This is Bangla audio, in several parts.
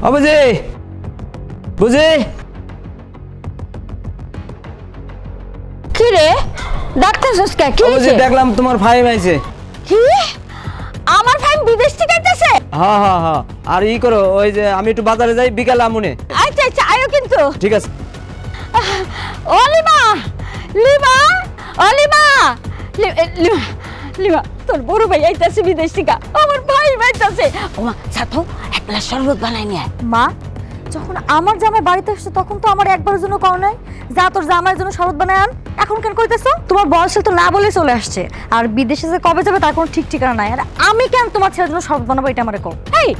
ও বুঝি বুঝি কি রে ডাক্তারছস কে? কি হইছে? দেখলাম তোমার ভাই আইছে। কি আমার ভাই বিদেশ থেকে আইতাছে? হ্যাঁ হ্যাঁ হ্যাঁ। আর ই করো ওই যে আমি একটু বাজারে যাই বিকালে আমুনে। আচ্ছা আচ্ছা আয়ো কিন্তু। ঠিক আছে। অলিমা লিমা অলিমা লিমা লিমা তোর বড় ভাই আইতাছে বিদেশ থেকে, আমার ভাই আইতাছে। ওমা সাথো এক গ্লাস শরবত বানাই নিয়ে। মা যখন আমার জামাই বাড়িতে আসছে তখন তো আমার একবারের জন্য কও নাই যা তোর জামাইয়ের জন্য শরবত বানায় আন, এখন কেন কইতেছো? তোমার বয়সে তো না বলে চলে আসছে, আর বিদেশে যে কবে যাবে তার কোনো ঠিক ঠিকানা নাই। আর আমি কেন তোমার ছেলের জন্য শরবত বানাবো এটা আমারে কও। এই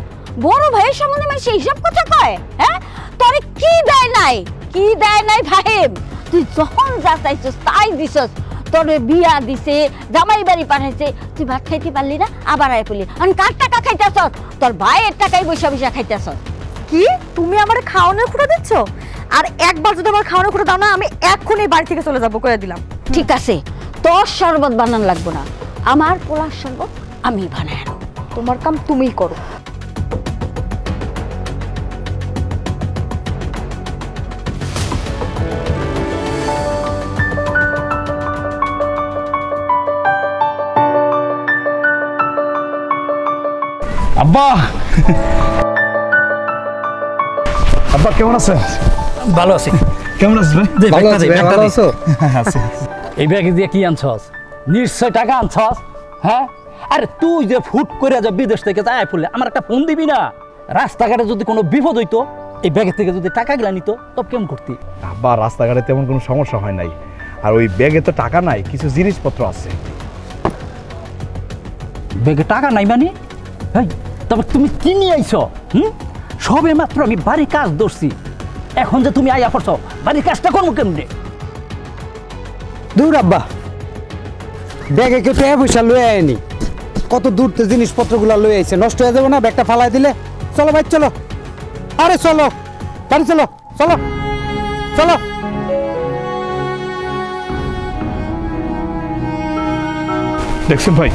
বড় ভাইয়ের সম্বন্ধে মানে সেই সব কথা কয়? হ্যাঁ তোরে কি দেয় নাই, কি দেয় নাই ভাইম? তুই যখন যা চাইছস তাই দিছস। তোর বিয়া দিছে, জামাই বাড়ি পাঠাইছে, তুই ভাত খাইতে পারলি না, আবার আয় পড়লি। আমি কার টাকা খাইতেছ? তোর ভাইয়ের টাকাই বৈশা বৈশা খাইতেছ। কি তুমি আমার খাওয়ানোর খুঁড়ে দিচ্ছ? আর একবার যদি আমার খাওয়ানোর খুঁড়ে দাও না আমি এক্ষুনি বাড়ি থেকে চলে যাবো, করে দিলাম। ঠিক আছে তোর শরবত বানান লাগবো না, আমার পোলার শরবত আমি বানাই আনো। তোমার কাম তুমিই করো। আব্বা আব্বা কেমন আছেন? ভালো আছি। কেমন আছেন ভাই? ভালো আছো? আছি। এই ব্যাগে দিয়ে কি আনছস? নিশ্চয় টাকা আনছস। হ্যাঁ আরে তুই যে ফুট করে যা বিদেশ থেকে যায় পড়লে আমার একটা ফোন দিবি না? রাস্তাঘাটে যদি কোনো বিপদ হইতো এই ব্যাগের থেকে যদি টাকা গিলা নিত তব কেমন করতি? আব্বা রাস্তাঘাটে তেমন কোনো সমস্যা হয় নাই, আর ওই ব্যাগে তো টাকা নাই, কিছু জিনিসপত্র আছে। ব্যাগে টাকা নাই মানে? এই তারপর তুমি কি নিয়ে আইছো? সবে মাত্র আমি বাড়ির কাজ ধরছি, এখন যে তুমি আইয়া পড়ছো বাড়ির কাজটা করবো কেমনে? দূর আব্বা, ব্যাগে কেউ টাকা পয়সা লয়ে আয়নি, কত দূর তো জিনিসপত্রগুলো লয়ে আইছে, নষ্ট হয়ে যাবে না ব্যাগটা ফালাই দিলে। চলো ভাই চলো, আরে চলো বাড়ি চলো, চলো চলো। দেখছেন ভাই,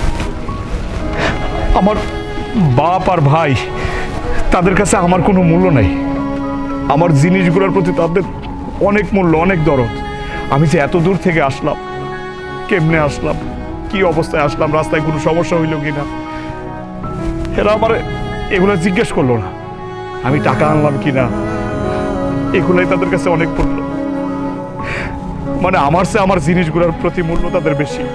আমার বাপ আর ভাই তাদের কাছে আমার কোনো মূল্য নাই। আমার জিনিসগুলোর প্রতি তাদের অনেক মূল্য, অনেক দরদ। আমি যে এত দূর থেকে আসলাম, কেমনে আসলাম, কি অবস্থায় আসলাম, রাস্তায় কোনো সমস্যা হইল কিনা, এরা আমার এগুলো জিজ্ঞেস করলো না। আমি টাকা আনলাম কিনা, এগুলাই তাদের কাছে অনেক মূল্য। মানে আমার চেয়ে আমার জিনিসগুলোর প্রতি মূল্য তাদের বেশি।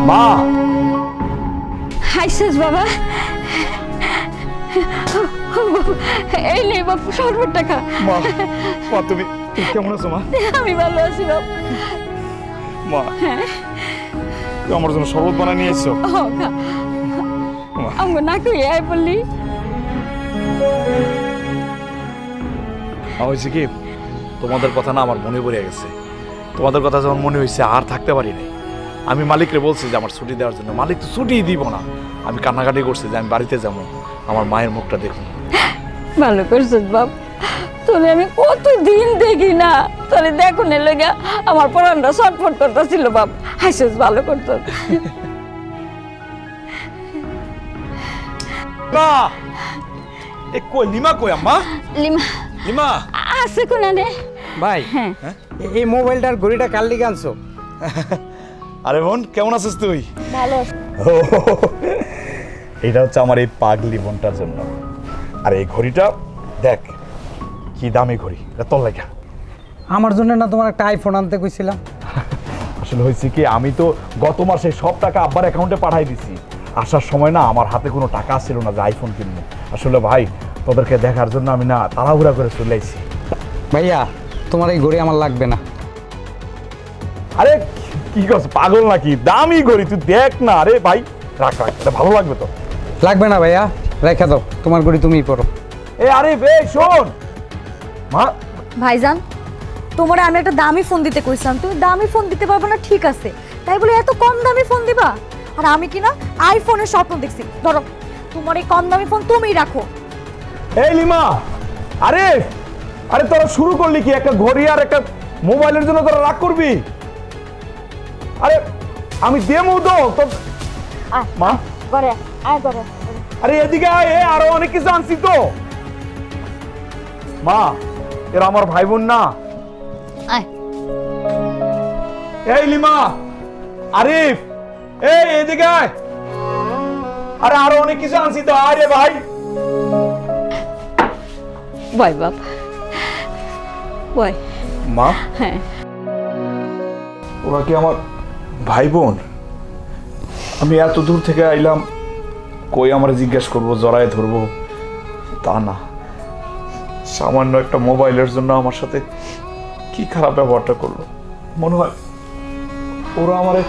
মা হাইসেস বাবা, এই নে বাবু শরবত টাকা। মা মা তুমি কেমন আছো মা? আমি ভালো আছি বাবু। মা তুই আমার জন্য শরবত বানায় নিয়ে এসছো? আমার না কই আয় বললি। হয়েছে কি, তোমাদের কথা না আমার মনে পড়ে গেছে। তোমাদের কথা যখন মনে হয়েছে আর থাকতে পারি নাই। আমি মালিকরে বলছি যে আমার ছুটি দেওয়ার জন্য, মালিক তো ছুটি দিব না। আমি কান্নাকাটি করছি যে আমি বাড়িতে যাবো, আমার মায়ের মুখটা দেখুন। ভালো করছিস বাপ, তোরে আমি কতদিন দেখি না, তোরে দেখুন লেগে আমার পরানটা ছটফট করতেছিল বাপ। হাসিস ভালো করতো। মা এ কই লিমা কই আম্মা লিমা লিমা আছে কোনানে? ভাই হ্যাঁ এই মোবাইলটার ঘড়িটা কাল লিগে আনছো? আরে বোন কেমন আছিস তুই ভালো। এটা হচ্ছে আমার এই পাগলি বোনটার জন্য আর এই ঘড়িটা দেখ কি দামি ঘড়ি এটা তোর লাগা আমার জন্য না তোমার একটা আইফোন আনতে কইছিলাম। আসলে হয়েছে কি আমি তো গত মাসে সব টাকা আব্বার অ্যাকাউন্টে পাঠাই দিছি আসার সময় না আমার হাতে কোনো টাকা ছিল না যে আইফোন কিনবো আসলে ভাই তোদেরকে দেখার জন্য আমি না তাড়াহুড়া করে চলে আইছি ভাইয়া তোমার এই ঘড়ি আমার লাগবে না। আরে কি করছ পাগল নাকি দামি ঘড়ি তুই দেখ না আরে ভাই রাখ রাখ এটা ভালো লাগবে তো লাগবে না ভাইয়া, রেখে দাও, তোমার ঘড়ি তুমিই পরো। এ আরে বে শোন মা ভাইজান, তোমার আমি একটা দামি ফোন দিতে কইছিলাম, তুমি দামি ফোন দিতে পারবে না ঠিক আছে, তাই বলে এত কম দামি ফোন দিবা? আর আমি কি না আইফোনের স্বপ্ন দেখছি, ধরো তোমার এই কম দামি ফোন তুমিই রাখো। এই লিমা আরে আরে তোরা শুরু করলি কি একটা ঘড়ি আর একটা মোবাইলের জন্য তোরা রাগ করবি? আরে আমি দেবো তো মা করে আয় করে। আরে এদিকে আয় আরো অনেক কিছু আনছি তো মা এরা আমার ভাই বোন না আয় এই লিমা আরিফ এই এদিকে আয় আরে আরো অনেক কিছু আনছি তো আরে ভাই বয় বাপ বয়। মা হ্যাঁ ওরা কি আমার ভাই বোন? আমি এত দূর থেকে আইলাম কই আমার জিজ্ঞেস করবো জড়ায় ধরবো তা না সামান্য একটা মোবাইলের জন্য আমার সাথে কি খারাপ ব্যবহারটা করলো মনে হয় ওরা আমারে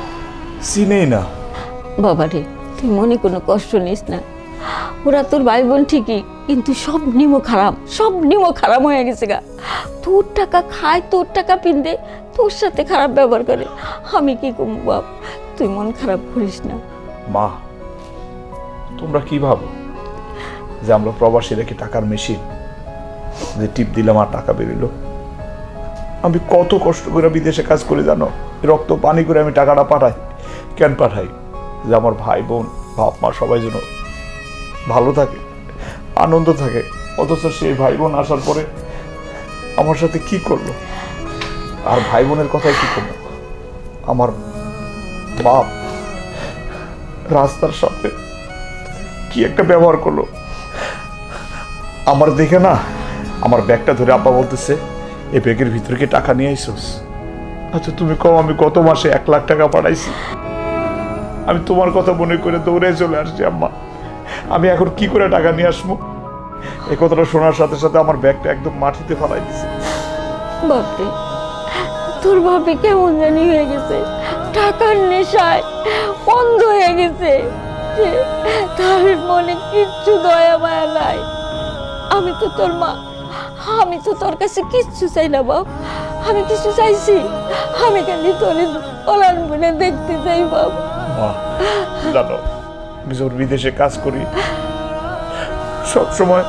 চিনেই না। বাবা রে তুই মনে কোনো কষ্ট নিস না, ওরা তোর ভাই বোন ঠিকই কিন্তু সব নিমো খারাপ, সব নিমো খারাপ হয়ে গেছে গা। তোর টাকা খায়, তোর টাকা পিন্দে, তোর সাথে খারাপ ব্যবহার করে। আমি কি করবো বাপ, তুই মন খারাপ করিস না। মা তোমরা কি ভাবো যে আমরা প্রবাসীরা কি টাকার মেশিন যে টিপ দিলাম আর টাকা বেরিল? আমি কত কষ্ট করে বিদেশে কাজ করে জানো, রক্ত পানি করে আমি টাকাটা পাঠাই। কেন পাঠাই? যে আমার ভাই বোন বাপ মা সবাই যেন ভালো থাকে, আনন্দ থাকে। অথচ সেই ভাই বোন আসার পরে আমার সাথে কি করলো? আর ভাই বোনের কথাই কি করলো? আমার বাপ রাস্তার সামনে কি একটা ব্যবহার করলো আমার দেখে না। আমার ব্যাগটা ধরে আব্বা বলতেছে এই ব্যাগের ভিতরে কি টাকা নিয়ে আইসোস? আচ্ছা তুমি কম আমি গত মাসে 1 লাখ টাকা পাঠাইছি। আমি তোমার কথা মনে করে দৌড়ে চলে আসছি আম্মা। আমি এখন কি করে টাকা নিয়ে আসবো? এই কথাটা শোনার সাথে সাথে আমার ব্যাগটা একদম মাটিতে ফেলাই দিছে। বাপরে তোর বাপে কেমন জানি হয়ে গেছে, টাকার নেশায় বন্ধ হয়ে গেছে, তার মনে কিচ্ছু দয়া মায়া নাই। আমি তো তোর মা, আমি তো তোর কাছে কিচ্ছু চাই না বাপ, আমি কিছু চাইছি? আমি কেন তোর পলান বলে দেখতে চাই বাপ। মা জানো আমি যখন বিদেশে কাজ করি সব সময়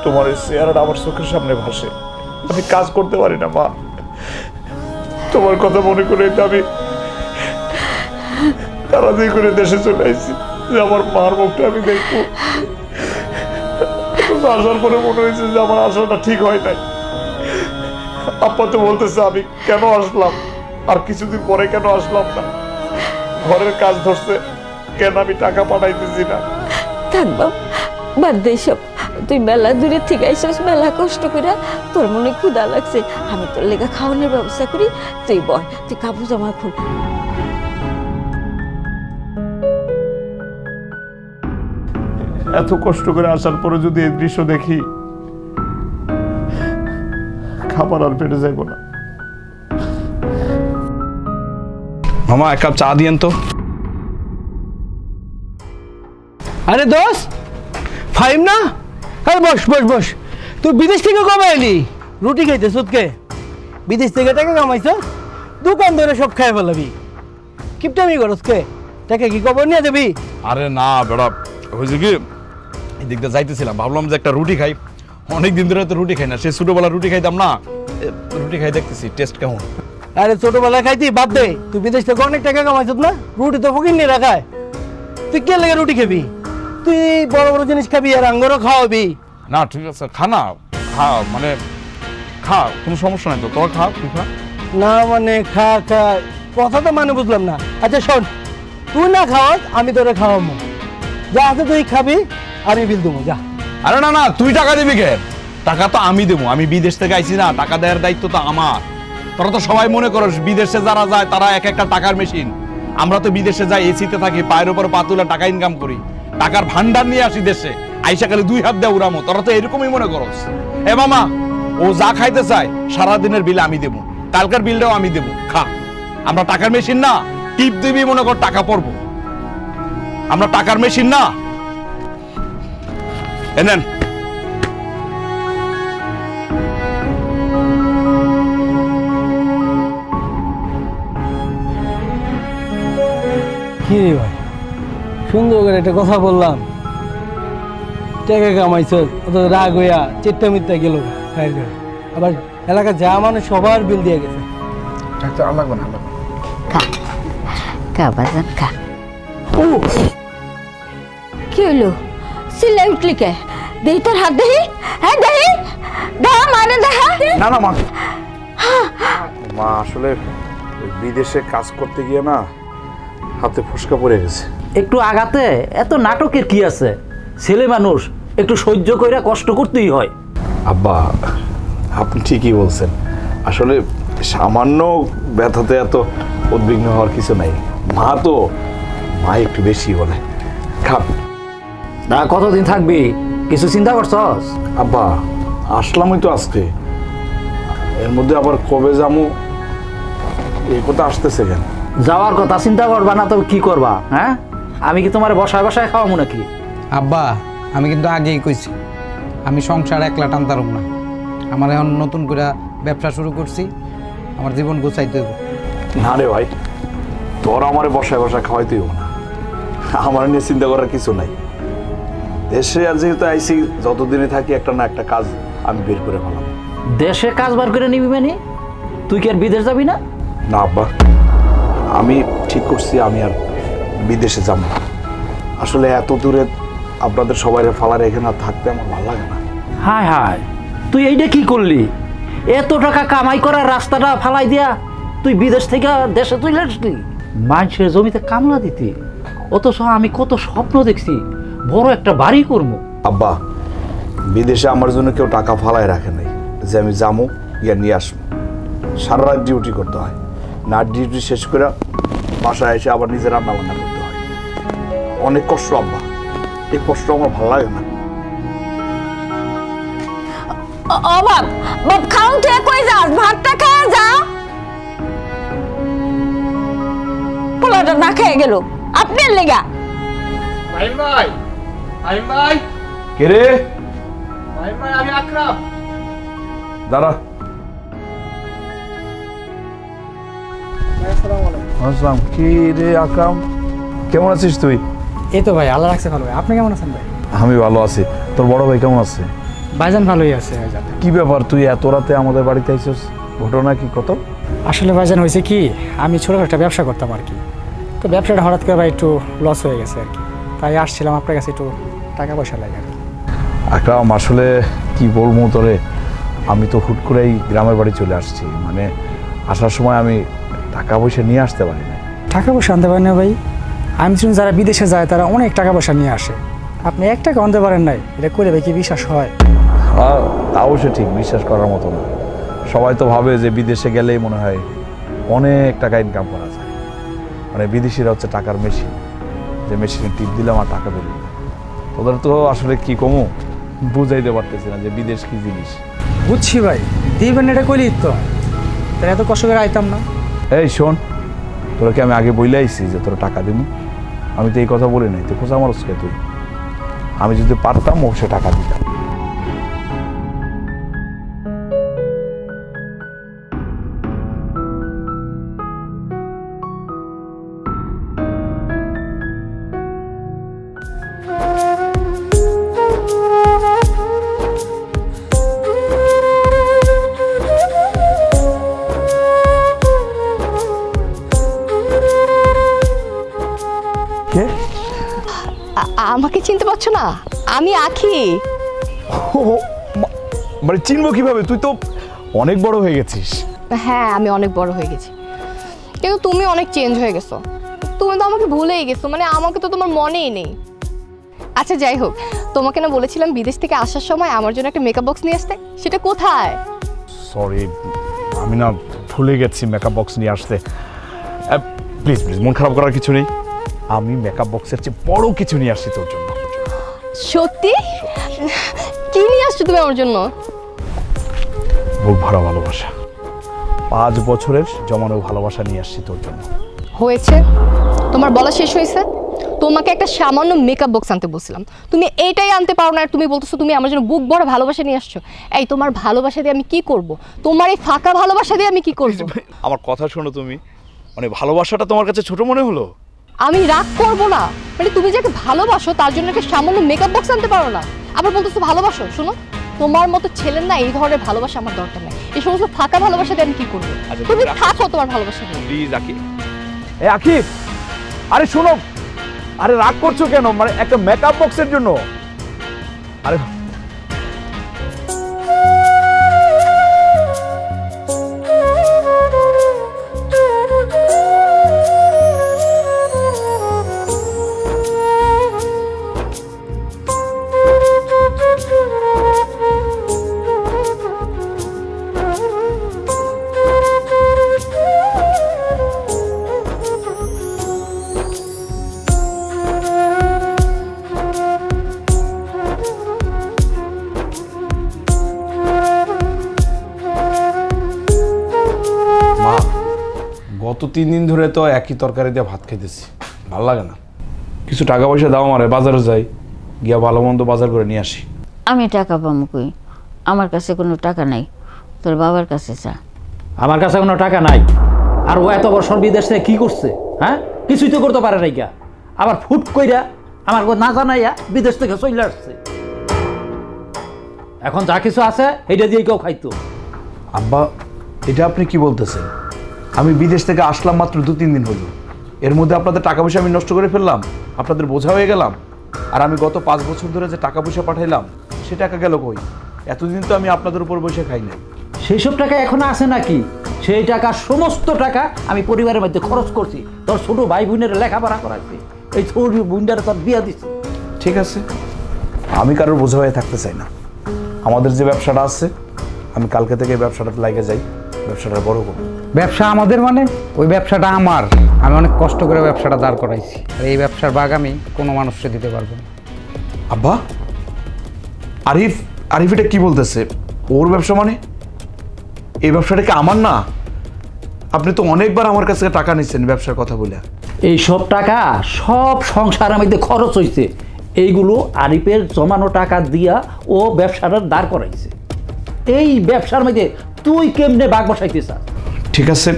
তোমার এই চেহারাটা আমার চোখের সামনে ভাসে। আমি কাজ করতে পারি না মা, তোমার কথা মনে করে আমি তাড়াতাড়ি করে দেশে চলে আসছি যে আমার মার মুখটা আমি দেখবো। আসার পরে মনে হয়েছে যে আমার আসাটা ঠিক হয় নাই। আপা তো বলতেছে আমি কেন আসলাম, আর কিছুদিন পরে কেন আসলাম না, ঘরের কাজ ধরছে কেন আমি টাকা পাঠাইতেছি না। থাক বাপ বাদ দে সব, তুই মেলা দূরে থেকে আইসস, মেলা কষ্ট করে, তোর মনে ক্ষুধা লাগছে, আমি তোর লেগে খাওয়ানোর ব্যবস্থা করি, তুই বয়, তুই কাপড় জামা খুল। এত কষ্ট করে আসার পরে যদি এই দৃশ্য দেখি খাবার আর পেটে যাইব না। মামা 1 কাপ চা দিয়েন তো। আরে দোষ ফাইম না, আরে বস বস বস। তুই বিদেশ থেকে কবে এলি? রুটি খাইতে সুতকে বিদেশ থেকে টাকা কামাইছ, দোকান ধরে সব খাই ফেলাবি। কিপটামি করস কে? টাকা কি খবর নিয়ে যাবি? আরে না বেড়া, হয়েছে কি এদিক দিয়ে যাইতেছিলাম, ভাবলাম যে একটা রুটি খাই, অনেকদিন ধরে তো রুটি খাই না, সে ছোটবেলা রুটি খাইতাম না, রুটি খাই দেখতেছি টেস্ট কেমন। আরে ছোটবেলায় খাইতি বাদ দে, তুই বিদেশ থেকে অনেক টাকা কামাইছ না, রুটি তো ফকির নিয়ে রাখায়, তুই কে লেগে রুটি খাবি? তুই বড় বড় জিনিস খাবি আর আঙ্গুরও খাওয়াবি? না ঠিক আছে, খা না, খা মানে খা, কোনো সমস্যা নাই তো, তোরা খা, তুই খা। না মানে খা খা কথা তো মানে বুঝলাম না। আচ্ছা শোন, তুই না খাওয়াস আমি তোরে খাওয়াবো, যা আছে তুই খাবি, আমি বিল দেবো, যা। আরে না না, তুই টাকা দিবি কে? টাকা তো আমি দেবো, আমি বিদেশ থেকে আইছি না, টাকা দেওয়ার দায়িত্ব তো আমার। তোরা তো সবাই মনে করো বিদেশে যারা যায় তারা এক একটা টাকার মেশিন, আমরা তো বিদেশে যাই, এসিতে থাকি, পায়ের উপর পা তুলে টাকা ইনকাম করি, টাকার ভান্ডার নিয়ে আসি দেশে, আইসা খালি 2 হাত দিয়ে উড়ামো। তোরা তো এরকমই মনে করস। এ মামা, ও যা খাইতে চায় সারাদিনের বিল আমি দেবো, কালকার বিলটাও আমি দেবো, খা। আমরা টাকার মেশিন না, টিপ দিবি মনে কর টাকা পড়বো, আমরা টাকার মেশিন না। এনেন। কি রে ভাই, সুন্দর করে একটা কথা বললাম, টাকা কামাইছ, অত রাগ হইয়া চেট্টা মিথ্যা গেল খাই করে। আবার এলাকা যা মানুষ সবার বিল দিয়ে গেছে। খা খা বাজান খা। ও কি হলো, সিলাই উঠলি কে? দেই তোর হাত, দেহি। হ্যাঁ দেহি, দেখা মানে দেখা। না না মা, মা আসলে বিদেশে কাজ করতে গিয়ে না হাতে ফসকা পড়ে গেছে। একটু আগাতে এত নাটকের কি আছে? ছেলে মানুষ, একটু সহ্য করে কষ্ট করতেই হয়। আব্বা আপনি ঠিকই বলছেন, আসলে সামান্য ব্যথাতে এত উদ্বিগ্ন হওয়ার কিছু নাই। মা একটু বেশি বলে। খাপ না, কতদিন থাকবি কিছু চিন্তা করছস? আব্বা আসলামই তো আজকে, এর মধ্যে আবার কবে যাবো এই কথা আসতেছে কেন? যাওয়ার কথা চিন্তা করবা না তো কি করবা? হ্যাঁ, আমি কি তোমার বসায় বসায় খাওয়াবো নাকি? আব্বা আমি কিন্তু আগেই কইছি আমি সংসার একলা টানতারুম না, আমার এখন নতুন করে ব্যবসা শুরু করছি, আমার জীবন গুছাইতে হবে। না রে ভাই, তোর আমার বসায় বসায় খাওয়াইতেই না, আমার নিয়ে চিন্তা করার কিছু নাই। দেশে আর যেহেতু আইসি, যতদিনে থাকি একটা না একটা কাজ আমি বের করে ফেলাম। দেশে কাজ বার করে নিবি মানে? তুই কি আর বিদেশ যাবি না? না আব্বা, আমি ঠিক করছি আমি আর বিদেশে যাব না। আসলে এত দূরে আপনাদের সবাই ফালার এখানে আর থাকতে আমার ভালো লাগে না। হায় হায়, তুই এইটা কি করলি? এত টাকা কামাই করার রাস্তাটা ফালাই দিয়া তুই বিদেশ থেকে দেশে চলে আসলি, মানুষের জমিতে কামলা দিতি, অথচ আমি কত স্বপ্ন দেখছি বড় একটা বাড়ি করবো। আব্বা বিদেশে আমার জন্য কেউ টাকা ফালায় রাখে নাই যে আমি যাবো গিয়ে নিয়ে আসবো। সারা রাত ডিউটি করতে হয়, না ডিউটি শেষ করে বাসায় এসে আবার নিজে রান্না বান্না করতে হয়, অনেক কষ্ট আব্বা, এই কষ্ট আমার ভালো লাগে না। ও বাপ, বাপ খাও, তুই কই যাস? ভাতটা খেয়ে যা। পোলাটা না খেয়ে গেল আপনার লেগা। কে রে? দাঁড়া। আসসালাম। কি রে আকরাম, কেমন আছিস তুই? এই তো ভাই, আল্লাহ রাখছে ভালো। ভাই আপনি কেমন আছেন ভাই? আমি ভালো আছি। তোর বড় ভাই কেমন আছে? ভাইজান ভালোই আছে ভাইজান। কি ব্যাপার, তুই এত রাতে আমাদের বাড়িতে আইছিস? ঘটনা কি কত? আসলে ভাইজান হয়েছে কি, আমি ছোটখাটো একটা ব্যবসা করতাম আর কি, তো ব্যবসাটা হঠাৎ করে ভাই একটু লস হয়ে গেছে আর কি, তাই আসছিলাম আপনার কাছে একটু টাকা পয়সা লাগে আর কি। আকরাম আসলে কি বলবো তোরে, আমি তো হুট করেই গ্রামের বাড়ি চলে আসছি, মানে আসার সময় আমি টাকা পয়সা নিয়ে আসতে পারি না। টাকা পয়সা আনতে পারেন না ভাই? আমি শুনি যারা বিদেশে যায় তারা অনেক টাকা পয়সা নিয়ে আসে, আপনি 1 টাকা আনতে পারেন নাই, এটা করে ভাই কি বিশ্বাস হয়? তা অবশ্য ঠিক, বিশ্বাস করার মতো না। সবাই তো ভাবে যে বিদেশে গেলেই মনে হয় অনেক টাকা ইনকাম করা যায়, মানে বিদেশিরা হচ্ছে টাকার মেশিন, যে মেশিনে টিপ দিলাম আর টাকা বেরিয়ে গেল। ওদের তো আসলে কি কমু বুঝাইতে পারতেছি না যে বিদেশ কি জিনিস। বুঝছি ভাই, দিবেন এটা কইলি তো, তাই এত কষ্ট করে আইতাম না। এই শোন, তোরা কি আমি আগে বইলে আইছি যে তোরা টাকা দিব? আমি তো এই কথা বলি নাই, তুই খোঁজা মারস কে তুই? আমি যদি পারতাম অবশ্যই টাকা দিতাম। আমাকে চিনতে পারছো না? আমি আখি। মানে চিনবো কিভাবে? তুই তো অনেক বড় হয়ে গেছিস। হ্যাঁ, আমি অনেক বড় হয়ে গেছি, কিন্তু তুমি অনেক চেঞ্জ হয়ে গেছো। তুমি তো আমাকে ভুলেই গেছো, মানে আমাকে তো তোমার মনেই নেই। আচ্ছা যাই হোক, তোমাকে না বলেছিলাম বিদেশ থেকে আসার সময় আমার জন্য একটা মেকআপ বক্স নিয়ে আসতে, সেটা কোথায়? সরি, আমি না ভুলে গেছি মেকআপ বক্স নিয়ে আসতে। প্লিজ প্লিজ, মন খারাপ করার কিছু নেই। আমি মেকআপ বক্সের চেয়ে বড় কিছু নিয়ে আসছি তোর জন্য। সত্যি? কি নিয়ে আসছো তুমি আমার জন্য? বুক ভরা ভালোবাসা, 5 বছরের জমানো ভালোবাসা নিয়ে আসছি তোর জন্য। হয়েছে, তোমার বলা শেষ হয়েছে। তোমাকে একটা সামান্য মেকআপ বক্স আনতে বলছিলাম, তুমি এইটাই আনতে পারো না, আর তুমি বলতেছো তুমি আমার জন্য বুক ভরা ভালোবাসা নিয়ে আসছো। এই তোমার ভালোবাসা দিয়ে আমি কি করব? তোমার এই ফাঁকা ভালোবাসা দিয়ে আমি কি করব? আমার কথা শোনো তুমি, মানে ভালোবাসাটা তোমার কাছে ছোট মনে হলো? আমি রাগ করব না, মানে তুমি যাকে ভালোবাসো তার জন্য একটা সামান্য মেকআপ বক্স আনতে পারো না, আবার বলতেছো ভালোবাসো। শোনো, তোমার মতো ছেলের না এই ধরনের ভালোবাসা আমার দরকার নাই। এই সমস্ত ফাঁকা ভালোবাসা দিয়ে আমি কি করবো? তুমি থাকো তোমার ভালোবাসা নিয়ে। প্লিজ আকি। আকি, আরে শোনো, আরে রাগ করছো কেন? মানে একটা মেকআপ বক্সের জন্য। আরে গত 3 দিন ধরে তো একই তরকারি দিয়ে ভাত খাইতেছি, ভালো লাগে না। কিছু টাকা পয়সা দাও আমারে, বাজারে যাই, গিয়া ভালো মন্দ বাজার করে নিয়ে আসি। আমি টাকা পাবো কই? আমার কাছে কোনো টাকা নাই, তোর বাবার কাছে চা। আমার কাছে কোনো টাকা নাই, আর ও এত বছর বিদেশ থেকে কি করছে? হ্যাঁ, কিছুই তো করতে পারে নাই। আবার ফুট কইরা আমার না জানাইয়া বিদেশ থেকে চলে আসছে। এখন যা কিছু আছে এটা দিয়ে কেউ খাইতো। আব্বা, এটা আপনি কি বলতেছেন? আমি বিদেশ থেকে আসলাম মাত্র 2-3 দিন হলো, এর মধ্যে আপনাদের টাকা পয়সা আমি নষ্ট করে ফেললাম, আপনাদের বোঝা হয়ে গেলাম। আর আমি গত 5 বছর ধরে যে টাকা পয়সা পাঠাইলাম সে টাকা গেল কই? এতদিন তো আমি আপনাদের উপর বসে খাই নাই। সেই সব টাকা এখন আছে নাকি? সেই টাকা, সমস্ত টাকা আমি পরিবারের মধ্যে খরচ করছি। তোর ছোট ভাই বোনের লেখাপড়া করাইছি, এই ছোট বোনটারে তোর বিয়া দিচ্ছি। ঠিক আছে, আমি কারোর বোঝা হয়ে থাকতে চাই না। আমাদের যে ব্যবসাটা আছে, আমি কালকে থেকে এই ব্যবসাটাতে লাগে যাই, ব্যবসাটা বড় করব। ব্যবসা আমাদের মানে ওই ব্যবসাটা আমার, আমি অনেক কষ্ট করে ব্যবসাটা দাঁড় করাইছি, আর এই ব্যবসার ভাগ আমি কোনো মানুষকে দিতে পারবো না। আব্বা, আরিফ এটা কি বলতেছে? ওর ব্যবসা মানে? এই ব্যবসাটা কি আমার না? আপনি তো অনেকবার আমার কাছে টাকা নিচ্ছেন ব্যবসার কথা বলে। এই সব টাকা সব সংসারের মধ্যে খরচ হয়েছে, এইগুলো আরিফের জমানো টাকা দিয়া ও ব্যবসাটা দাঁড় করাইছে। এই ব্যবসার মধ্যে তুই কেমনে ভাগ বসাইতে চাস? ঠিক আছে,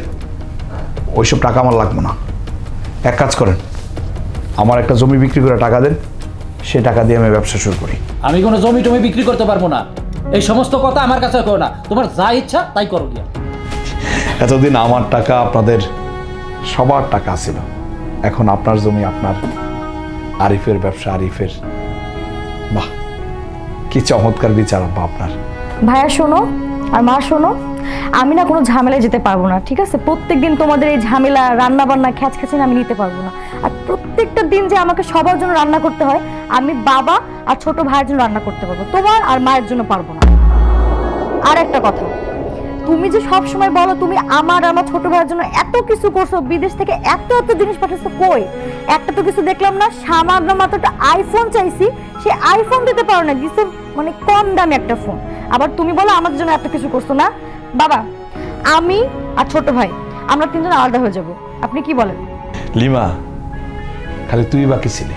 ওইসব টাকা আমার লাগবে না। এক কাজ করেন, আমার একটা জমি বিক্রি করে টাকা দেন, সে টাকা দিয়ে আমি ব্যবসা শুরু করি। আমি কোনো জমি টমি বিক্রি করতে পারবো না, এই সমস্ত কথা আমার কাছে করো না। তোমার যা ইচ্ছা তাই করো গিয়া। এতদিন আমার টাকা আপনাদের সবার টাকা ছিল, এখন আপনার জমি আপনার, আরিফের ব্যবসা আরিফের। বাহ, কি চমৎকার বিচার আব্বা আপনার। ভাইয়া শোনো, আর মা শোনো, আমি না কোনো ঝামেলায় যেতে পারবো না, ঠিক আছে? প্রত্যেকদিন তোমাদের এই ঝামেলা, রান্না বান্না, খ্যাচখ্যাচে আমি নিতে পারবো না। আর প্রত্যেকটা দিন যে আমাকে সবার জন্য রান্না করতে হয়, আমি বাবা আর ছোট ভাইয়ের জন্য রান্না করতে পারবো, তোমার আর মায়ের জন্য পারবো না। আর একটা কথা, তুমি যে সব সময় বলো তুমি আমার ছোট ভাইয়ের জন্য এত কিছু করছো, বিদেশ থেকে এত এত জিনিস পাঠাচ্ছো, কই একটা তো কিছু দেখলাম না? সামান্য মাত্র একটা আইফোন চাইছি, সে আইফোন দিতে পারো না, দিছে মানে কম দামি একটা ফোন। আবার তুমি বলো আমাদের জন্য এত কিছু করছো না? বাবা, আমি আর ছোট ভাই আমরা 3 জন আলাদা হয়ে যাব, আপনি কি বলেন? লিমা, খালি তুই বাকি ছিলি।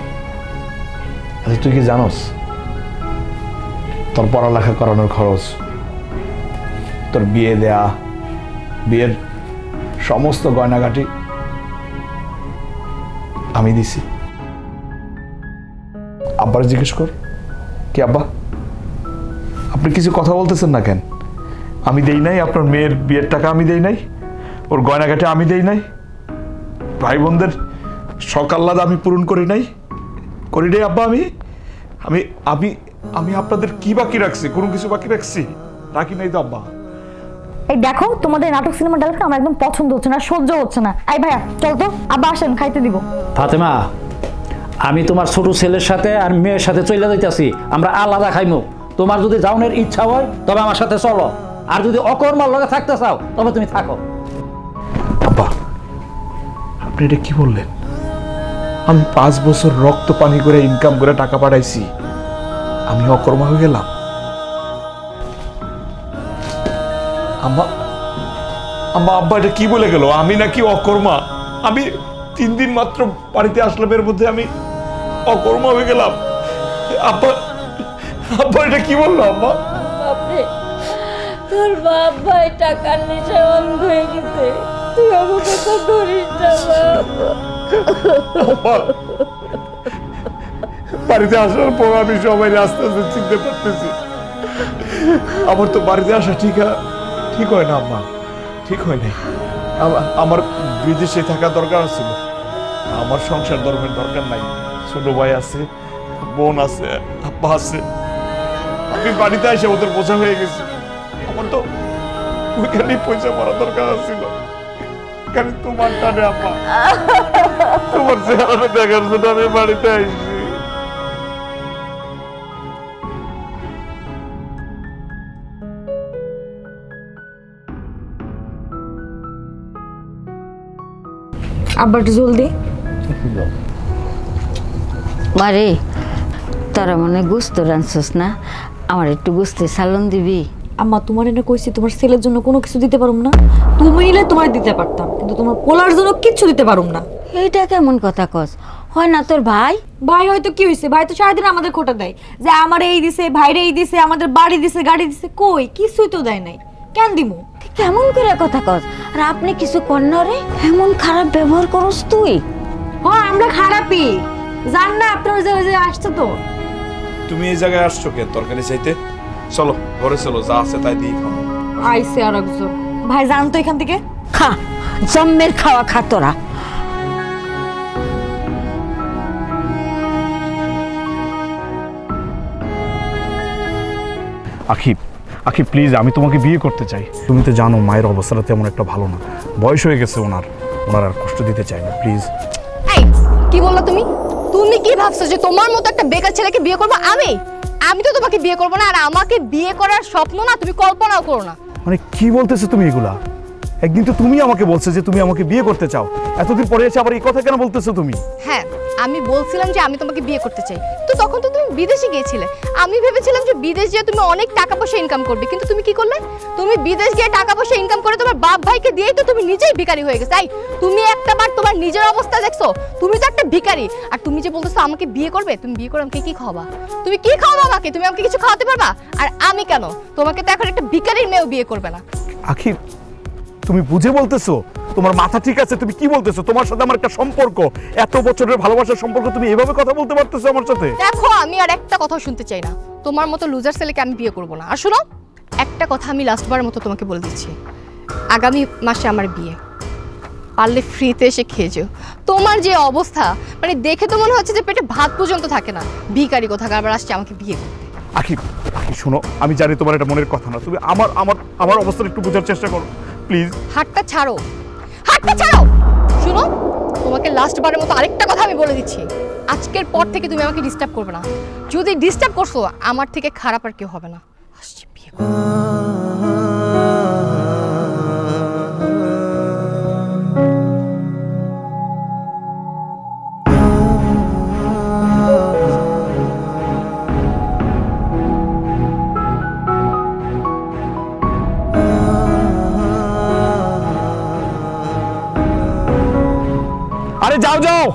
আচ্ছা, তুই কি জানোস তোর পড়ালেখা করানোর খরচ, তোর বিয়ে দেয়া, বিয়ের সমস্ত গয়নাগাটি আমি দিছি? আব্বার জিজ্ঞেস কর। কি আব্বা, আপনি কিছু কথা বলতেছেন না কেন? আমি দেই নাই? আপনার মেয়ের বিয়ের টাকা আমি দেই নাই? ওর গয়নাগাটি আমি দেই নাই? ভাই বোনদের সকাল্লাদ আমি পূরণ করি নাই? করি রে আব্বা। আমি আমি আমি আমি আপনাদের কি বাকি রাখছি? কোনো কিছু বাকি রাখছি? রাখি নাই তো আব্বা। এই দেখো তোমাদের নাটক সিনেমা ডায়লগটা আমার একদম পছন্দ হচ্ছে না, সহ্য হচ্ছে না। এই ভাইয়া চল তো, আব্বা আসেন খাইতে দিব। ফাতেমা, আমি তোমার ছোট ছেলের সাথে আর মেয়ের সাথে চলে যাইতেছি, আমরা আলাদা খাইমু। তোমার যদি যাওনের ইচ্ছা হয় তবে আমার সাথে চলো, আর যদি অকর্মার লগে থাকতে চাও তবে তুমি থাকো। আব্বা, আপনি এটা কি বললেন? আমি 5 বছর রক্ত পানি করে ইনকাম করে টাকা পাঠাইছি, আমি অকর্মা হয়ে গেলাম? আম্মা আম্মা আব্বা এটা কি বলে গেল? আমি নাকি অকর্মা? আমি 3 দিন মাত্র বাড়িতে আসলাম, এর মধ্যে আমি অকর্মা হয়ে গেলাম? আব্বা আব্বা এটা কি বললো আব্বা? বাপরে, তোর বাপ ভাই টাকার নেশায় অন্ধ হয়ে গেছে, তুই আমাকে তো ধরিস না বাবা। বাড়িতে আসার পর আমি সবাই আস্তে আস্তে চিনতে পারতেছি। আমার তো বাড়িতে আসা ঠিক হয় না আম্মা, ঠিক হয় না। আমার বিদেশে থাকা দরকার ছিল, আমার সংসার ধর্মের দরকার নাই। ছোট ভাই আছে, বোন আছে, আব্বা আছে। আমি বাড়িতে এসে ওদের বোঝা হয়ে গেছি। আমার তো ওইখানেই পয়সা পড়া দরকার ছিল। কেন তোমার টানে আব্বা, তোমার চেহারা দেখার জন্য আমি বাড়িতে আসছি। আব্বা একটু জলদি। মারে, তোরা মনে গুস্ত রাঁধছস না, আমার একটু গুস্তে সালন দিবি? আম্মা তোমার এনে কইছি তোমার ছেলের জন্য কোনো কিছু দিতে পারুম না, তুমি নিলে তোমার দিতে পারতাম, কিন্তু তোমার পোলার জন্য কিচ্ছু দিতে পারুম না। এইটা কেমন কথা কস? হয় না তোর ভাই? ভাই হয়তো কি হয়েছে, ভাই তো সারাদিন আমাদের খোটা দেয় যে আমার এই দিছে, ভাইরে এই দিছে, আমাদের বাড়ি দিছে, গাড়ি দিছে। কই কিছুই তো দেয় নাই, কেন দিমু? কেমন করে কথা কস? আর আপনি কিছু কর না রে, এমন খারাপ ব্যবহার করস তুই? হ্যাঁ আমরা খারাপই, জান না আপনার যে আসছে তো। তুমি এই জায়গায় আসছো কেন তরকারি চাইতে? চলো ঘরে চলো, যা আছে তাই দিয়ে খাও। আইছে আর একজন। ভাই জান তো এখান থেকে, খা, জম্মের খাওয়া খা তোরা। আখিব, আখিব প্লিজ, আমি তোমাকে বিয়ে করতে চাই। তুমি তো জানো মায়ের অবস্থাটা তেমন একটা ভালো না, বয়স হয়ে গেছে ওনার আর কষ্ট দিতে চাই না, প্লিজ। এই কি বললা তুমি? তুমি কি ভাবছো যে তোমার মতো একটা বেকার ছেলেকে বিয়ে করবো আমি? আমি তো তোমাকে বিয়ে করবো না, আর আমাকে বিয়ে করার স্বপ্ন না তুমি কল্পনাও করো না। মানে কি বলতেছো তুমি এগুলা? একদিন তো তুমি আমাকে বলছো যে তুমি আমাকে বিয়ে করতে চাও, এতদিন পরে এসে আবার এই কথা কেন বলতেছো তুমি? হ্যাঁ, আমি বলছিলাম যে আমি তোমাকে বিয়ে করতে চাই, তো তখন তো তুমি বিদেশে গিয়েছিলে। আমি ভেবেছিলাম যে বিদেশ গিয়ে তুমি অনেক টাকা পয়সা ইনকাম করবে, কিন্তু তুমি কি করলে? তুমি বিদেশ গিয়ে টাকা পয়সা ইনকাম করে তোমার বাপ ভাইকে দিয়েই তো তুমি নিজেই ভিখারি হয়ে গেছো। তাই তুমি একটাবার তোমার নিজের অবস্থা দেখছো? তুমি তো একটা ভিখারি। আর তুমি যে বলতেছো আমাকে বিয়ে করবে, তুমি বিয়ে করে আমাকে কি খাওয়াবা? তুমি কি খাওয়াবা আমাকে? তুমি আমাকে কিছু খাওয়াতে পারবা? আর আমি কেন? তোমাকে তো এখন একটা ভিখারির মেয়েও বিয়ে করবে না। আখিব, তুমি বুঝে বলতেছো? তোমার মাথা ঠিক আছে? তুমি কি বলতেছো? তোমার সাথে আমার একটা সম্পর্ক, এত বছরের ভালোবাসার সম্পর্ক, তুমি এভাবে কথা বলতে পারতেছো আমার সাথে? দেখো, আমি আর একটা কথা শুনতে চাই না। তোমার মতো লুজার ছেলেকে আমি বিয়ে করব না। আর শোনো, একটা কথা আমি লাস্টবারের মতো তোমাকে বলে দিচ্ছি, আগামী মাসে আমার বিয়ে, পারলে ফ্রিতে এসে খেয়ে যেও। তোমার যে অবস্থা, মানে দেখে তো মনে হচ্ছে যে পেটে ভাত পর্যন্ত থাকে না। ভিখারি কোথাকার আবার আসছে আমাকে বিয়ে করতে। আখিব, আখিব শোনো, আমি জানি তোমার এটা মনের কথা না, তুমি আমার আমার আমার অবস্থাটা একটু বোঝার চেষ্টা করো প্লিজ। হাতটা ছাড়ো, হাতটা ছাড়ো। শোনো, তোমাকে লাস্টবারের মতো আরেকটা কথা আমি বলে দিচ্ছি, আজকের পর থেকে তুমি আমাকে ডিস্টার্ব করবে না। যদি ডিস্টার্ব করছো, আমার থেকে খারাপ আর কেউ হবে না। আসছে বিয়ে করতে। আরে যাও যাও,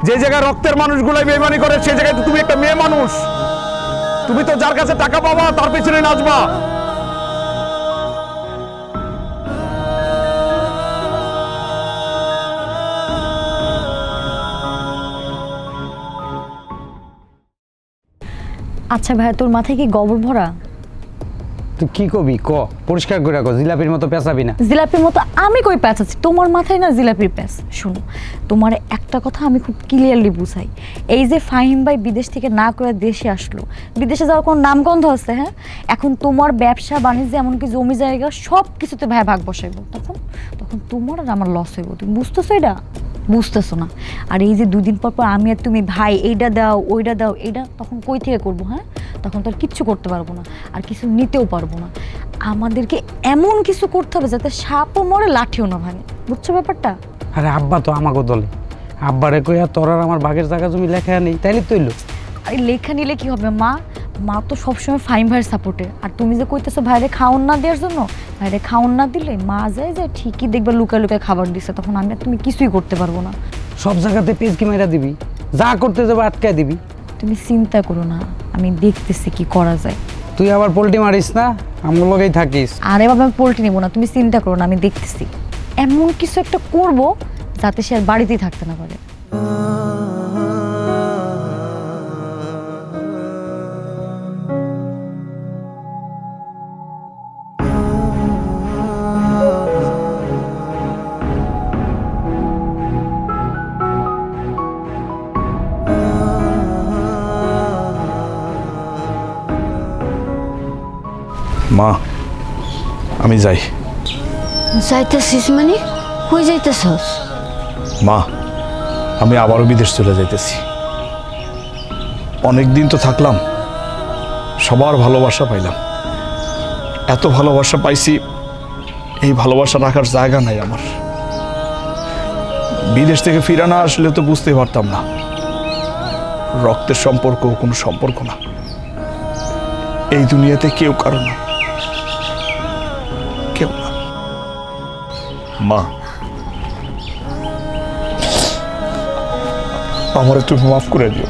যে জায়গায় রক্তের মানুষগুলাই বেইমানি করে সেই জায়গায় তো তুমি একটা মেয়ে মানুষ, তুমি তো যার কাছে টাকা পাবা তার পেছনে নাচবা। আচ্ছা ভাই, তোর মাথায় কি গোবর ভরা? তুই কি কবি ক, পরিষ্কার করে ক, জিলাপির মতো পেঁচাবি না। জিলাপির মতো আমি কই পেঁচাচ্ছি? তোমার মাথায় না জিলাপির প্যাঁচ। শোনো, তোমার একটা কথা আমি খুব ক্লিয়ারলি বুঝাই। এই যে ফাহিম ভাই বিদেশ থেকে না করে দেশে আসলো, বিদেশে যাওয়ার কোনো নামগন্ধ আছে? হ্যাঁ, এখন তোমার ব্যবসা বাণিজ্য এমনকি জমি জায়গা সব কিছুতে ভাই ভাগ বসাইব, তখন তখন তোমার আর আমার লস হইব। তুমি বুঝতেছো এটা? বুঝতেছো না। আর এই যে 2 দিন পর পর আমি আর তুমি ভাই এইটা দাও ওইটা দাও, এইটা তখন কই থেকে করবো? হ্যাঁ, তখন তো আর কিচ্ছু করতে পারবো না, আর কিছু নিতেও পারবো না। আমাদেরকে এমন কিছু করতে হবে যাতে সাপও মরে লাঠিও না ভাঙে। বুঝছো ব্যাপারটা? আরে আব্বা তো আমাকে দলে, আব্বারে কইয়া তোর আর আমার ভাগের জায়গা জমি লেখা নেই, তাইলে তো হইলো। আরে লেখা নিলে কি হবে? মা মা তো সবসময় ফাহিম ভাইয়ের সাপোর্টে। আর তুমি যে কইতেছো ভাইরে খাওন না দেওয়ার জন্য, ভাইরে খাওন না দিলে মা যায় যে ঠিকই দেখবে লুকায় লুকায় খাবার দিছে, তখন আমি আর তুমি কিছুই করতে পারবো না। সব জায়গাতে পেজকি মাইরা দিবি, যা করতে যাবে আটকায় দিবি। তুমি চিন্তা করো না, আমি দেখতেছি কি করা যায়। তুই আবার পোল্টি মারিস না, আমার লগেই থাকিস। আরে বাবা, আমি পোল্ট্রি নেবো না, তুমি চিন্তা করো না, আমি দেখতেছি এমন কিছু একটা করব যাতে সে আর বাড়িতেই থাকতে না পারে। মা আমি যাই। যাইতেছিস মানে? কই যাইতেছস? মা আমি আবারও বিদেশ চলে যাইতেছি। অনেক দিন তো থাকলাম, সবার ভালোবাসা পাইলাম, এত ভালোবাসা পাইছি, এই ভালোবাসা রাখার জায়গা নাই আমার। বিদেশ থেকে ফিরে না আসলে তো বুঝতেই পারতাম না রক্তের সম্পর্ক কোনো সম্পর্ক না, এই দুনিয়াতে কেউ কারো না, কেউ না। মা আমার তুমি মাফ করে দিও,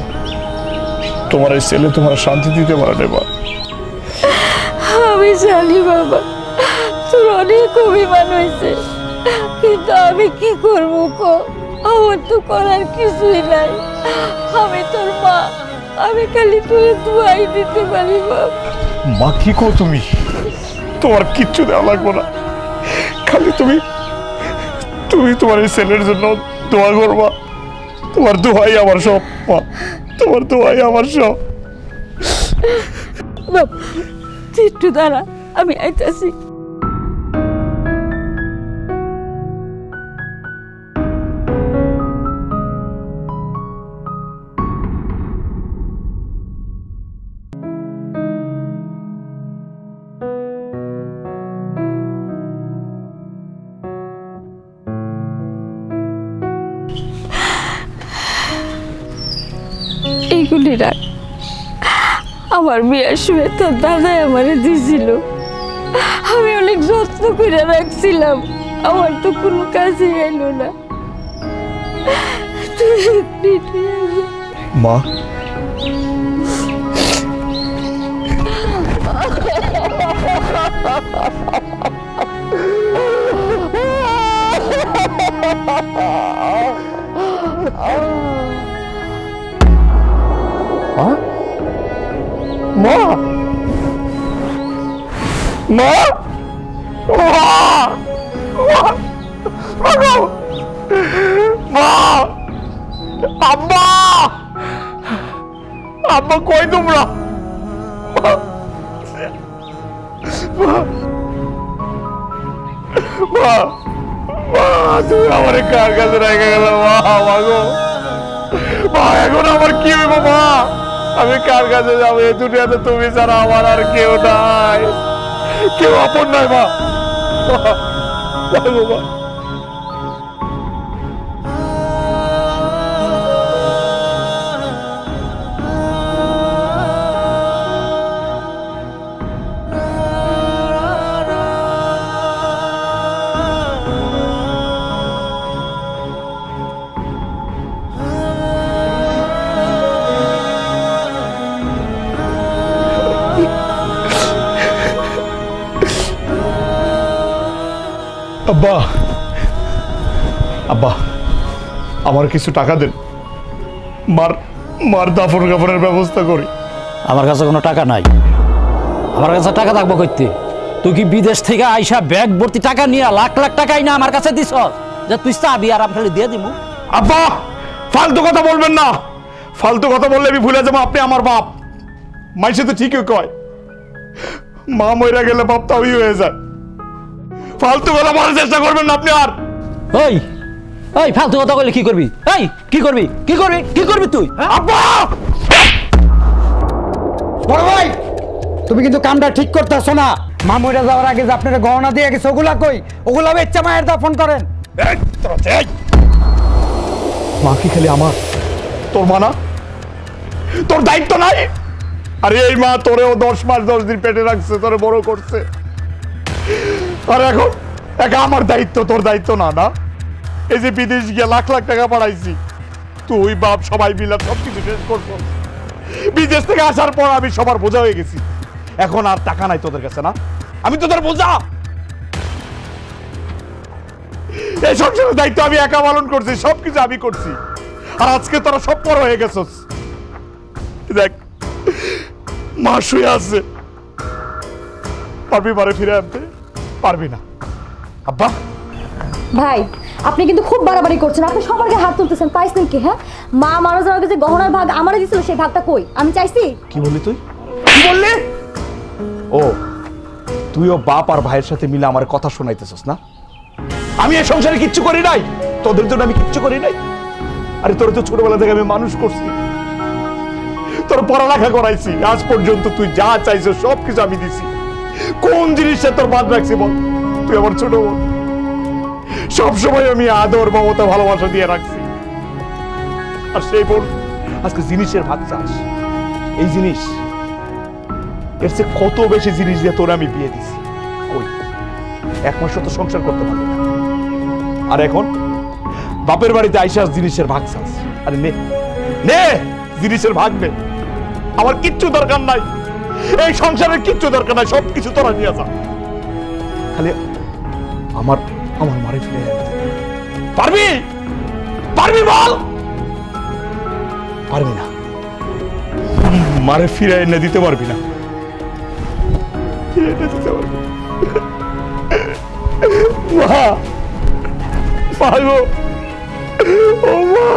তোমার এই ছেলে তোমার শান্তি দিতে পারে না। আমি জানি বাবা, তোর অনেক অভিমান হয়েছে, কিন্তু আমি কি করবো কো? আমার তো করার কিছুই নাই। আমি তোর মা, আমি খালি তোর দোয়াই দিতে পারি বাবা। মা কি কো তুমি? তোমার কিচ্ছু দেওয়া লাগবে না, খালি তুমি তুমি তোমার এই ছেলের জন্য দোয়া করবা। তোমার দোয়াই আমার সব মা, তোমার দোয়াই আমার সব। বাবা তুই একটু দাঁড়া, আমি আইতাছি। এইগুলি রাখ, আমার বিয়ের সময় তোর দাদাই আমারে দিয়েছিল, আমি অনেক যত্ন করে রাখছিলাম, আমার তো কোনো কাজে এলো না। মা মা মা মা আব্বা আব্বা কই তোমরা? তুমি আমার কার কাছে রেখে গেল? মা গো মা, এখন আমার কি হইব? মা আমি কার কাছে যাবো? এই দুনিয়াতে তুমি ছাড়া আমার আর কেউ নাই, কেউ আপন নাই। মা মা আব্বা আব্বা আমার কিছু টাকা দেন, মার মার দাফন কাফনের ব্যবস্থা করি। আমার কাছে কোনো টাকা নাই, আমার কাছে টাকা থাকবো কইতে। তুই কি বিদেশ থেকে আইসা ব্যাগ ভর্তি টাকা নিয়ে লাখ লাখ টাকাই না আমার কাছে দিছ যে তুই চাবি আর আমি খালি দিয়ে দিমু? আব্বা ফালতু কথা বলবেন না, ফালতু কথা বললে আমি ভুলে যাবো আপনি আমার বাপ। মাইসে তো ঠিকই কয়, মা মইরা গেলে বাপ তাই হয়ে যায়। ফালতু কথা বলার চেষ্টা করবেন না আপনি আর। ওই ওই ফালতু কথা বললে কি করবি? এই কি করবি, কি করবি, কি করবি তুই? আব্বা বড় ভাই, তুমি কিন্তু কামটা ঠিক করতেছো না। মামুরা যাওয়ার আগে যে আপনারা গহনা দিয়ে গেছে ওগুলা কই? ওগুলা বেচ্চা মায়ের দাফন করেন। মা কি খালি আমার, তোর মা না? তোর দায়িত্ব নাই? আরে এই মা তোরেও 10 মাস 10 দিন পেটে রাখছে, তোরে বড় করছে, আর এখন একা আমার দায়িত্ব, তোর দায়িত্ব না? না, এই যে বিদেশ গিয়ে লাখ লাখ টাকা পাঠাইছি, তুই বাপ সবাই মিলে সবকিছু শেষ করছো। বিদেশ থেকে আসার পর আমি সবার বোঝা হয়ে গেছি, এখন আর টাকা নাই তোদের কাছে, না? আমি তোদের বোঝা। এই সংসারের দায়িত্ব আমি একা পালন করছি, সবকিছু আমি করছি, আর আজকে তোরা সব পর হয়ে গেছস। দেখ মা শুয়ে আছে, পারবি মারে ফিরে আনতে? পারবি না। আব্বা ভাই আপনি কিন্তু খুব বাড়াবাড়ি করছেন, আপনি সবার গায়ে হাত তুলতেছেন। পাইছেন কি? হ্যাঁ, মা মারা যাওয়ার আগে যে গহনার ভাগ আমারে দিছিল সেই ভাগটা কই? আমি চাইছি? কি বললি তুই? কি বললি? ও তুইও বাপ আর ভাইয়ের সাথে মিলে আমার কথা শোনাইতেছস না? আমি এই সংসারে কিচ্ছু করি নাই, তোদের জন্য আমি কিচ্ছু করি নাই। আরে তোর তো ছোটবেলা থেকে আমি মানুষ করছি, তোর পড়ালেখা করাইছি, আজ পর্যন্ত তুই যা চাইছো সবকিছু আমি দিছি। কোন জিনিসটা তোর বাদ রাখছি বল? তুই আমার ছোট বোন, সবসময় আমি আদর মমতা ভালোবাসা দিয়ে রাখছি, আর সেই বোন আজকে জিনিসের ভাগ চাস। এই জিনিস এর চেয়ে কত বেশি জিনিস দিয়ে তোর আমি বিয়ে দিছি, কই 1 মাস তো সংসার করতে পারলি না, আর এখন বাপের বাড়িতে আইসাস জিনিসের ভাগ চাস। আরে নে নে জিনিসের ভাগ নে, আমার কিচ্ছু দরকার নাই, এই সংসারের কিচ্ছু দরকার নাই, সবকিছু তোরা নিয়ে যা। খালি আমার আমার মারে ফিরে আনতে পারবি? পারবি বল? পারবি না, মারে ফিরে এনে দিতে পারবি না, ফিরে এনে দিতে পারবি মা? পাগো ও মা,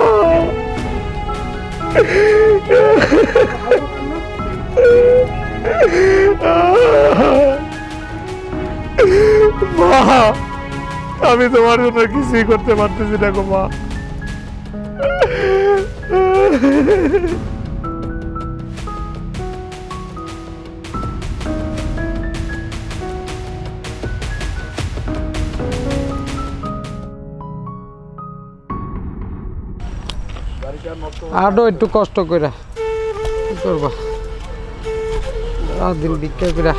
মা আমি তোমার জন্য কিছুই করতে পারতেছি না গো মা। আরো একটু কষ্ট করে কি করবা, রাত দিন ভিক্ষা করে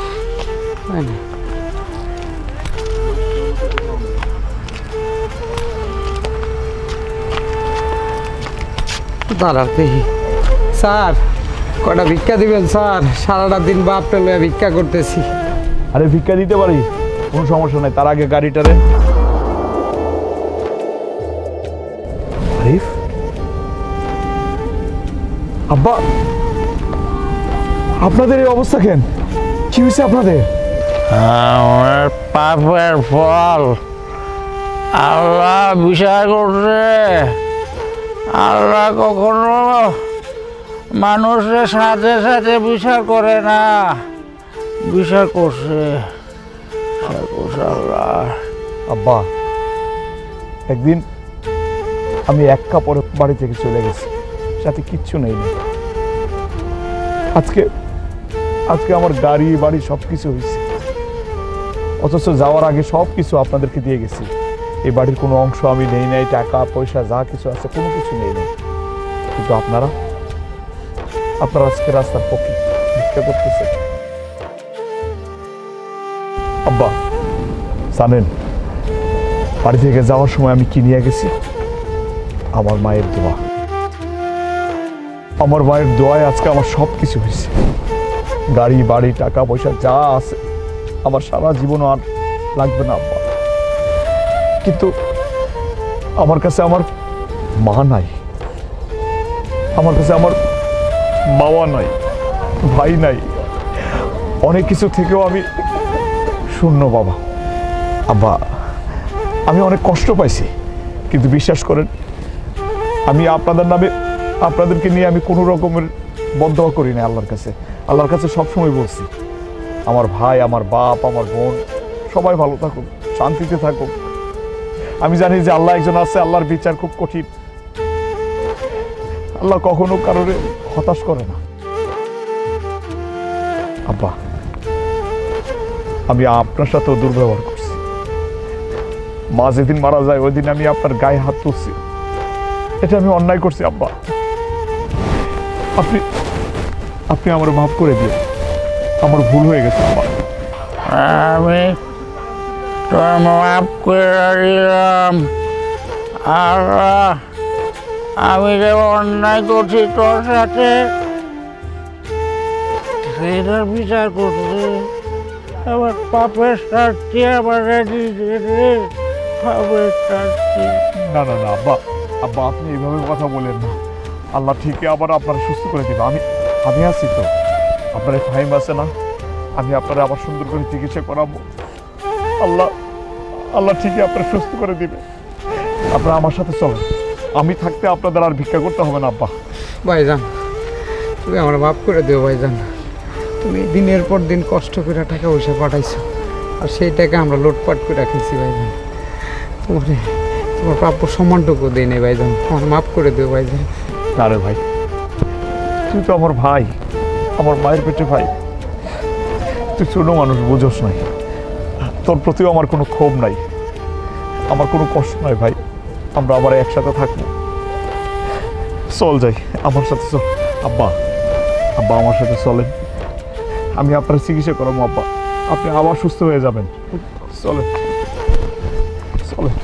দাঁড়াও দেখি। স্যার কটা ভিক্ষা দিবেন স্যার? সারাটা দিন বাপটা লইয়া ভিক্ষা করতেছি। আরে ভিক্ষা দিতে পারি, কোনো সমস্যা নাই, তার আগে গাড়িটারে। আরিফ আব্বা, আপনাদের এই অবস্থা কেন? কি হয়েছে আপনাদের? আমার পাপের ফল আল্লাহ বিচার করছে। আল্লাহ কখনো মানুষের সাথে সাথে বিচার করে না, বিচার করছে আল্লাহ। আব্বা একদিন আমি এক কাপড়ে বাড়ি থেকে চলে গেছি, সাথে কিচ্ছু নেই। আজকে আজকে আমার গাড়ি বাড়ি সবকিছু হয়েছে, অথচ যাওয়ার আগে সবকিছু আপনাদেরকে দিয়ে গেছি। এই বাড়ির কোনো অংশ আমি নেই নাই, টাকা পয়সা যা কিছু আছে কোনো কিছু নেই নাই, কিন্তু আপনারা আজকে রাস্তার পক্ষে ভিক্ষা করতেছেন। আব্বা জানেন বাড়ি থেকে যাওয়ার সময় আমি কি নিয়ে গেছি? আমার মায়ের দোয়া। আমার মায়ের দোয়ায় আজকে আমার সব কিছু হয়েছে, গাড়ি বাড়ি টাকা পয়সা যা আছে আমার সারা জীবন আর লাগবে না আব্বা। কিন্তু আমার কাছে আমার মা নাই, আমার কাছে আমার বাবা নাই, ভাই নাই, অনেক কিছু থেকেও আমি শূন্য বাবা। আব্বা আমি অনেক কষ্ট পাইছি, কিন্তু বিশ্বাস করেন আমি আপনাদের নামে আপনাদেরকে নিয়ে আমি কোনো রকমের বদদোয়া করি না আল্লাহর কাছে। আল্লাহর কাছে সবসময় বলছি আমার ভাই, আমার বাপ, আমার বোন সবাই ভালো থাকুক, শান্তিতে থাকুক। আমি জানি যে আল্লাহ একজন আছে, আল্লাহর বিচার খুব কঠিন। আল্লাহ কখনো কারোর হতাশ করে না। আব্বা আমি আপনার সাথেও দুর্ব্যবহার করছি। মা যেদিন মারা যায় ওই দিন আমি আপনার গায়ে হাত তুলছি, এটা আমি অন্যায় করছি আব্বা। আপনি আপনি আমার মাফ করে দিন, আমার ভুল হয়ে গেছে আব্বা। আমি তোর মাফ করে দিলাম। আর আমি যে অন্যায় করছি তোর সাথে সেটার বিচার করছি। আমার পাপের শাস্তি আমার পাপের শাস্তি। না না না আব্বা, আব্বা আপনি এইভাবে কথা বলেন না। আল্লাহ ঠিকই আবার আপনারা সুস্থ করে দিবে। আমি আছি তো, আপনার ফাইম আছে না, আমি আপনারা আবার সুন্দর করে চিকিৎসা করাবো। আল্লাহ আল্লাহ ঠিকই আপনারা সুস্থ করে দিবে। আপনারা আমার সাথে চলেন, আমি থাকতে আপনাদের আর ভিক্ষা করতে হবে না আব্বা। ভাইজান তুমি আমার মাফ করে দিও ভাইজান। তুমি দিনের পর দিন কষ্ট করে টাকা পয়সা পাঠাইছো, আর সেই টাকা আমরা লুটপাট করে রাখেছি ভাইজান। তোমার প্রাপ্য সম্মানটুকু দিই নেই ভাইজান, আমার মাফ করে দিও ভাইজান। আরে ভাই তুই তো আমার ভাই, আমার মায়ের পেটে ভাই। তুই ছোট মানুষ, বুঝোস নাই, তোর প্রতিও আমার কোনো ক্ষোভ নাই, আমার কোনো কষ্ট নাই ভাই। আমরা আবার একসাথে থাকবো, চল যাই আমার সাথে চল। আব্বা আব্বা আমার সাথে চলেন, আমি আপনার চিকিৎসা করাবো আব্বা, আপনি আবার সুস্থ হয়ে যাবেন। চলেন চলেন।